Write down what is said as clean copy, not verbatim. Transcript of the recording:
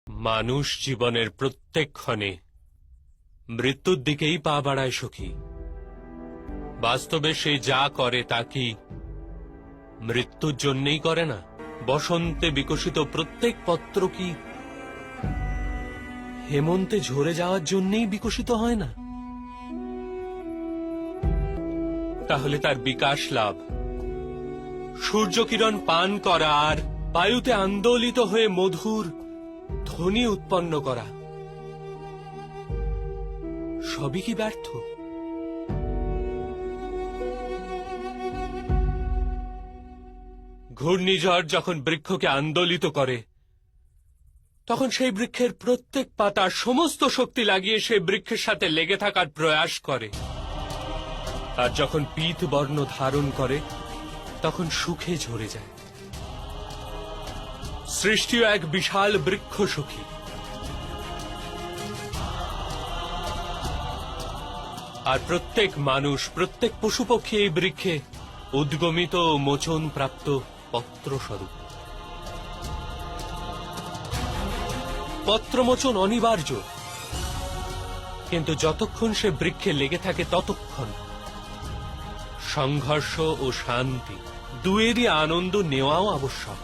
মানুষ জীবনের প্রত্যেক ক্ষণে মৃত্যুর দিকেই পা বাড়ায় সখী। বাস্তবে সে যা করে তা কি মৃত্যুর জন্যই করে না? বসন্তে বিকশিত প্রত্যেক পত্র কি হেমন্তে ঝরে যাওয়ার জন্যই বিকশিত হয় না? তাহলে তার বিকাশ লাভ সূর্যকিরণ পান করা আর বায়ুতে আন্দোলিত হয়ে মধুর ধ্বনি উৎপন্ন করা সবই কি ব্যর্থ? ঘূর্ণিঝড় যখন বৃক্ষকে আন্দোলিত করে তখন সেই বৃক্ষের প্রত্যেক পাতা সমস্ত শক্তি লাগিয়ে সেই বৃক্ষের সাথে লেগে থাকার প্রয়াস করে, আর যখন পীত বর্ণ ধারণ করে তখন সুখে ঝরে যায়। সৃষ্টিও এক বিশাল বৃক্ষ সখী। আর প্রত্যেক মানুষ, প্রত্যেক পশু পক্ষী এই বৃক্ষে উদ্গমিত ও মোচন প্রাপ্ত পত্রস্বরূপ। পত্রমোচন অনিবার্য, কিন্তু যতক্ষণ সে বৃক্ষে লেগে থাকে ততক্ষণ সংঘর্ষ ও শান্তি দুয়েরই আনন্দ নেওয়াও আবশ্যক।